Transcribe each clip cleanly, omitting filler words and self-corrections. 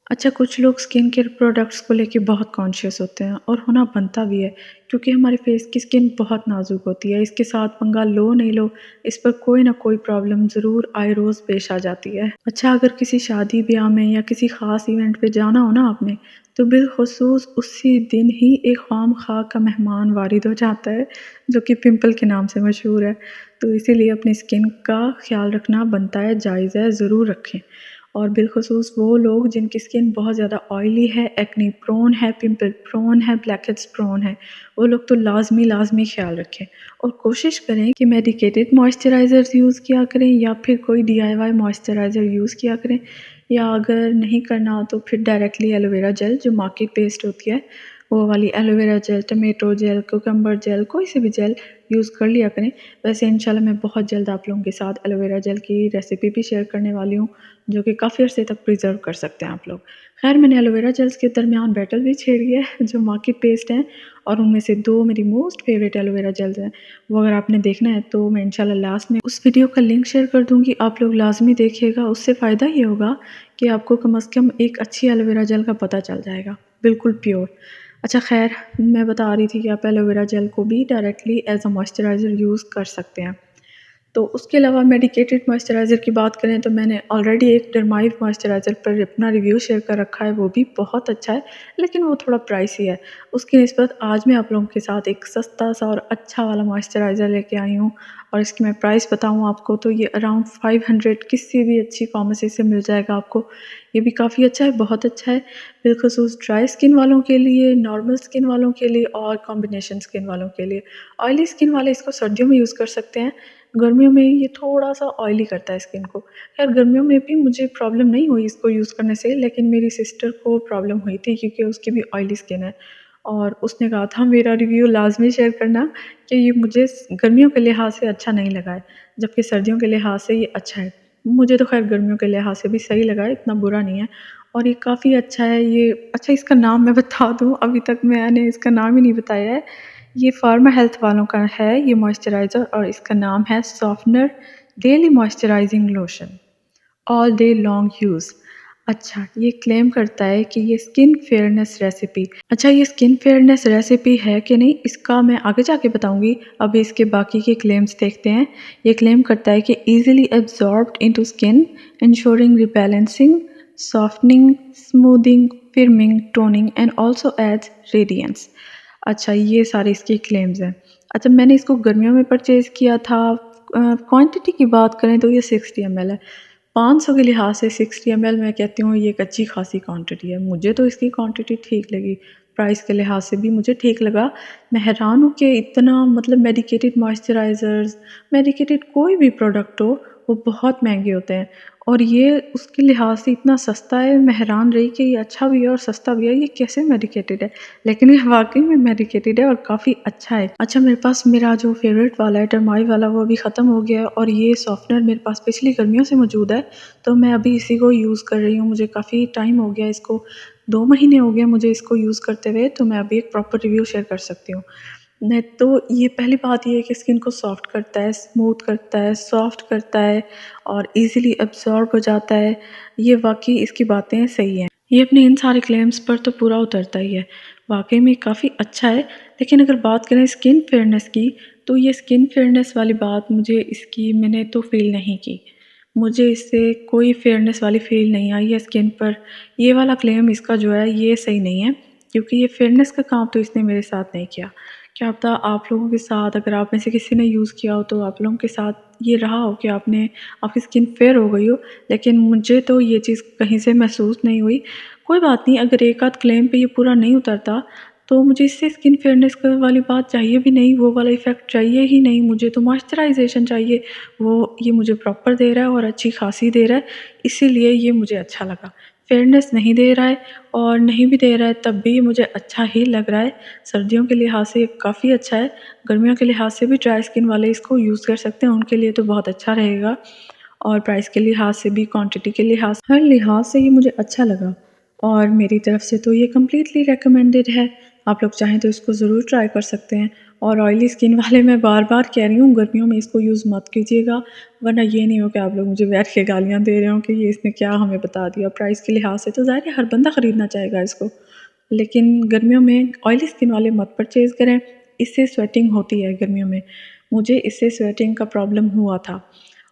अच्छा, कुछ लोग स्किन केयर प्रोडक्ट्स को लेके बहुत कॉन्शियस होते हैं और होना बनता भी है, क्योंकि हमारे फेस की स्किन बहुत नाजुक होती है। इसके साथ पंगा लो नहीं लो, इस पर कोई ना कोई प्रॉब्लम ज़रूर आए रोज़ पेश आ जाती है। अच्छा, अगर किसी शादी ब्याह में या किसी ख़ास इवेंट पे जाना हो ना आपने, तो बिलख़ुसूस उसी दिन ही एक ख़ाम ख़ा का मेहमान वारिद हो जाता है, जो कि पिंपल के नाम से मशहूर है। तो इसीलिए अपनी स्किन का ख़्याल रखना बनता है, जायज़ है, ज़रूर रखें। और बिलख़ुसूस वो लोग जिनकी स्किन बहुत ज़्यादा ऑयली है, एक्ने प्रोन है, पिंपल प्रोन है, ब्लैकहेड्स प्रोन है, वो लोग तो लाज़मी ख़्याल रखें और कोशिश करें कि मेडिकेटेड मॉइस्चराइज़र्स यूज़ किया करें या फिर कोई डीआईवाई मॉइस्चराइज़र यूज़ किया करें, या अगर नहीं करना तो फिर डायरेक्टली एलोवेरा जेल जो मार्केट बेस्ड होती है, वो वाली aloe vera gel, tomato gel, cucumber gel, कोई सी भी जेल यूज़ कर लिया करें। वैसे इंशाल्लाह मैं बहुत जल्द आप लोगों के साथ एलोवेरा जेल की रेसिपी भी शेयर करने वाली हूँ, जो कि काफ़ी अर्से तक प्रिज़र्व कर सकते हैं आप लोग। ख़ैर, मैंने एलोवेरा जेल्स के दरमियान बैटल भी छेड़ी है जो मार्केट बेस्ड हैं, और उनमें से 2 मेरी मोस्ट फ़ेवरेट एलोवेरा जेल्स हैं। वो अगर आपने देखना है तो मैं इंशाल्लाह लास्ट में उस वीडियो का लिंक शेयर कर दूँगी, आप लोग लाज़मी देखिएगा। उससे फ़ायदा ये होगा कि आपको कम से कम एक अच्छी एलोवेरा जेल का पता चल जाएगा, बिल्कुल प्योर। अच्छा, ख़ैर, मैं बता रही थी कि आप एलोवेरा जेल को भी directly as a moisturiser use कर सकते हैं। तो उसके अलावा मेडिकेटेड मॉइस्चराइज़र की बात करें तो मैंने ऑलरेडी एक डर्माइव मॉइस्चराइज़र पर अपना रिव्यू शेयर कर रखा है, वो भी बहुत अच्छा है, लेकिन वो थोड़ा प्राइसी है। उसकी निस्बत आज मैं आप लोगों के साथ एक सस्ता सा और अच्छा वाला मॉइस्चराइज़र लेके आई हूँ, और इसकी मैं प्राइस बताऊँ आपको तो ये अराउंड 500 किसी भी अच्छी फार्मेसी से मिल जाएगा आपको। ये भी काफ़ी अच्छा है, बहुत अच्छा है, बिलख़ुसूस ड्राई स्किन वालों के लिए, नॉर्मल स्किन वालों के लिए और कॉम्बिनेशन स्किन वालों के लिए। ऑयली स्किन वाले इसको सर्दियों में यूज़ कर सकते हैं, गर्मियों में ये थोड़ा-सा ऑयली करता है स्किन को। ख़ैर, गर्मियों में भी मुझे प्रॉब्लम नहीं हुई इसको यूज़ करने से, लेकिन मेरी सिस्टर को प्रॉब्लम हुई थी क्योंकि उसकी भी ऑयली स्किन है, और उसने कहा था मेरा रिव्यू लाज़मी शेयर करना कि ये मुझे गर्मियों के लिहाज़ से अच्छा नहीं लगा है, जबकि सर्दियों के लिहाज़ से ये अच्छा है। मुझे तो ख़ैर गर्मियों के लिहाज़ से भी सही लगा है, इतना बुरा नहीं है, और ये काफ़ी अच्छा है ये। अच्छा, इसका नाम मैं बता दूँ, अभी तक मैंने इसका नाम ही नहीं बताया है। ये फार्मा हेल्थ वालों का है ये मॉइस्चराइज़र, और इसका नाम है softener daily moisturising lotion, all day long use. अच्छा, ये क्लेम करता है कि ये स्किन फेयरनेस रेसिपी, अच्छा, ये स्किन फेयरनेस रेसिपी है कि नहीं इसका मैं आगे जाके बताऊंगी। अभी इसके बाकी के क्लेम्स देखते हैं। ये क्लेम करता है कि easily absorbed into skin, ensuring rebalancing, softening, smoothing, firming, toning and also aids radiance. अच्छा, ये सारे इसके क्लेम्स हैं। अच्छा, मैंने इसको गर्मियों में परचेज़ किया था। क्वांटिटी की बात करें तो ये 60 ml है। 500 के लिहाज से 60 ml मैं कहती हूँ ये एक अच्छी खासी क्वांटिटी है। मुझे तो इसकी क्वांटिटी ठीक लगी, प्राइस के लिहाज से भी मुझे ठीक लगा। मैं हैरान हूँ कि इतना मतलब मेडिकेटेड मॉइस्चराइज़र्स, मेडिकेटेड कोई भी प्रोडक्ट हो, वो बहुत महंगे होते हैं, और ये उसके लिहाज से इतना सस्ता है। मैं हैरान रही कि ये अच्छा भी है और सस्ता भी है, ये कैसे मेडिकेटेड है, लेकिन ये वाक़ई में मेडिकेटेड है और काफ़ी अच्छा है। अच्छा, मेरे पास मेरा जो फ़ेवरेट वाला है टर्माई वाला, वो अभी ख़त्म हो गया है, और ये सॉफ्टनर मेरे पास पिछली गर्मियों से मौजूद है, तो मैं अभी इसी को यूज़ कर रही हूँ। मुझे काफ़ी टाइम हो गया इसको, 2 महीने हो गए मुझे इसको यूज़ करते हुए, तो मैं अभी एक प्रॉपर रिव्यू शेयर कर सकती हूँ। नहीं तो ये पहली बात ये है कि स्किन को सॉफ्ट करता है, स्मूथ करता है, सॉफ्ट करता है और ईज़िली अब्ज़ॉर्ब हो जाता है। ये वाक़ई इसकी बातें सही हैं। ये अपने इन सारे क्लेम्स पर तो पूरा उतरता ही है। वाक़ई में काफ़ी अच्छा है, लेकिन अगर बात करें स्किन फेयरनेस की, तो ये स्किन फेयरनेस वाली बात मुझे इसकी मैंने तो फ़ील नहीं की। मुझे इससे कोई फेयरनेस वाली फ़ील नहीं आई है स्किन पर। ये वाला क्लेम इसका जो है ये सही नहीं है, क्योंकि ये फेयरनेस का काम तो इसने मेरे साथ नहीं किया। क्या पता आप लोगों के साथ, अगर आप में से किसी ने यूज़ किया हो तो आप लोगों के साथ ये रहा हो कि आपकी स्किन फेयर हो गई हो, लेकिन मुझे तो ये चीज़ कहीं से महसूस नहीं हुई। कोई बात नहीं, अगर एक आध क्लेम पे ये पूरा नहीं उतरता तो मुझे इससे स्किन फेयरनेस का वाली बात चाहिए भी नहीं, वो वाला इफ़ेक्ट चाहिए ही नहीं। मुझे तो मॉइस्चराइज़ेशन चाहिए, वो ये मुझे प्रॉपर दे रहा है और अच्छी खासी दे रहा है, इसीलिए ये मुझे अच्छा लगा। फेयरनेस नहीं दे रहा है और नहीं भी दे रहा है तब भी मुझे अच्छा ही लग रहा है। सर्दियों के लिहाज से काफ़ी अच्छा है, गर्मियों के लिहाज से भी ड्राई स्किन वाले इसको यूज़ कर सकते हैं, उनके लिए तो बहुत अच्छा रहेगा, और प्राइस के लिहाज से भी, क्वांटिटी के लिहाज, हर लिहाज से ये मुझे अच्छा लगा, और मेरी तरफ से तो ये कम्प्लीटली रिकमेंडेड है। आप लोग चाहें तो इसको ज़रूर ट्राई कर सकते हैं। और ऑयली स्किन वाले मैं बार-बार कह रही हूँ, गर्मियों में इसको यूज़ मत कीजिएगा, वरना ये नहीं हो कि आप लोग मुझे बैठ के गालियाँ दे रहे हो कि ये इसने क्या हमें बता दिया। प्राइस के लिहाज से तो ज़ाहिर है हर बंदा ख़रीदना चाहेगा इसको, लेकिन गर्मियों में ऑयली स्किन वाले मत परचेज़ करें, इससे स्वेटिंग होती है गर्मियों में। मुझे इससे स्वेटिंग का प्रॉब्लम हुआ था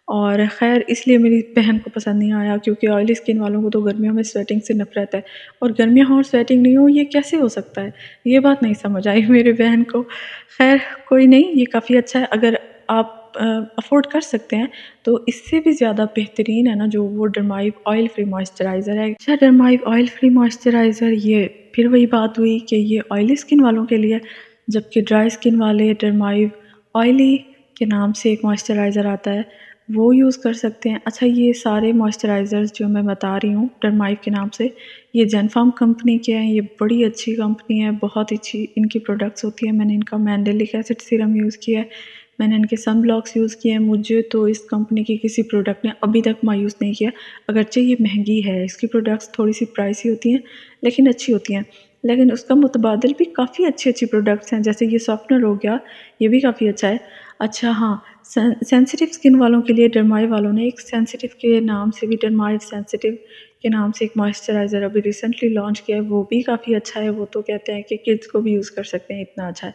और ख़ैर इसलिए मेरी बहन को पसंद नहीं आया, क्योंकि ऑयली स्किन वालों को तो गर्मियों में स्वेटिंग से नफ़रत है और गर्मियाँ हों और स्वेटिंग नहीं हो, ये कैसे हो सकता है? ये बात नहीं समझ आई मेरी बहन को। ख़ैर कोई नहीं, ये काफ़ी अच्छा है। अगर आप अफ़ोर्ड कर सकते हैं तो इससे भी ज़्यादा बेहतरीन है ना जो वो डरमाइव ऑयल फ्री मॉइस्चराइज़र है। अच्छा, डरमाइव ऑयल फ्री मॉइस्चराइज़र, ये फिर वही बात हुई कि ये ऑयली स्किन वालों के लिए, जबकि ड्राई स्किन वाले डरमाइव ऑयली के नाम से एक मॉइस्चराइज़र आता है, वो यूज़ कर सकते हैं। अच्छा, ये सारे मॉइस्चराइज़र्स जो मैं बता रही हूँ डरमाइव के नाम से, ये जेनफार्म कंपनी के हैं। ये बड़ी अच्छी कंपनी है, बहुत अच्छी इनकी प्रोडक्ट्स होती है। मैंने इनका मैंडेलिक एसिड सीरम यूज़ किया है, मैंने इनके सन ब्लॉक्स यूज़ किए हैं। मुझे तो इस कंपनी की किसी प्रोडक्ट ने अभी तक मायूस नहीं किया। अगरचे ये महंगी है, इसकी प्रोडक्ट्स थोड़ी सी प्राइसी होती हैं लेकिन अच्छी होती हैं, लेकिन उसका मुतबादिल भी काफ़ी अच्छी प्रोडक्ट्स हैं। जैसे ये सॉफ्टनर हो गया, ये भी काफ़ी अच्छा है। अच्छा हाँ, सेंसिटिव स्किन वालों के लिए डरमाइव वालों ने एक सेंसिटिव के नाम से भी, डरमाइव सेंसिटिव के नाम से एक मॉइस्चराइज़र अभी रिसेंटली लॉन्च किया है, वो भी काफ़ी अच्छा है। वो तो कहते हैं कि किड्स को भी यूज़ कर सकते हैं, इतना अच्छा है।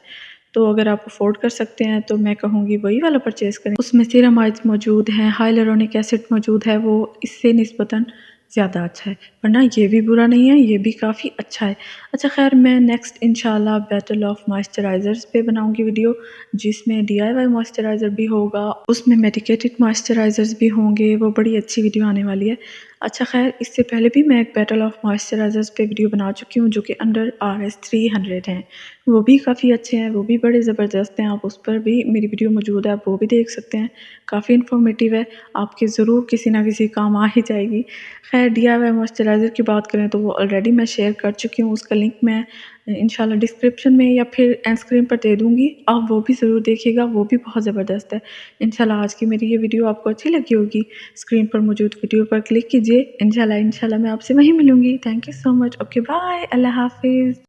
तो अगर आप अफोर्ड कर सकते हैं तो मैं कहूँगी वही वाला परचेज़ करें। उसमें सिरामाइड्स मौजूद हैं, हाइलुरोनिक एसिड मौजूद है, वो इससे निस्बतन ज़्यादा अच्छा है, वरना ये भी बुरा नहीं है, ये भी काफ़ी अच्छा है। अच्छा ख़ैर, मैं नेक्स्ट इंशाल्लाह बैटल ऑफ मॉइस्चराइज़र्स पे बनाऊँगी वीडियो, जिसमें DIY मॉइस्चराइज़र भी होगा, उसमें मेडिकेटेड मॉइस्चराइज़र्स भी होंगे, वो बड़ी अच्छी वीडियो आने वाली है। अच्छा ख़ैर, इससे पहले भी मैं एक बैटल ऑफ मॉइस्चराइज़र्स पे वीडियो बना चुकी हूँ जो कि अंडर RS 300 हैं, वो भी काफ़ी अच्छे हैं, वो भी बड़े ज़बरदस्त हैं। आप उस पर भी मेरी वीडियो मौजूद है, आप वो भी देख सकते हैं, काफ़ी इन्फॉर्मेटिव है, आपके ज़रूर किसी ना किसी काम आ ही जाएगी। खैर, DIY मॉइस्चराइज़र की बात करें तो वो ऑलरेडी मैं शेयर कर चुकी हूँ, उसका लिंक मैं इंशाल्लाह डिस्क्रिप्शन में या फिर एंड स्क्रीन पर दे दूँगी, आप वो भी ज़रूर देखिएगा, वो भी बहुत ज़बरदस्त है। इंशाल्लाह आज की मेरी ये वीडियो आपको अच्छी लगी होगी, स्क्रीन पर मौजूद वीडियो पर क्लिक कीजिए। इंशाल्लाह मैं आपसे वहीं मिलूँगी। Thank you so much. Okay bye, अल्लाह हाफ़िज़।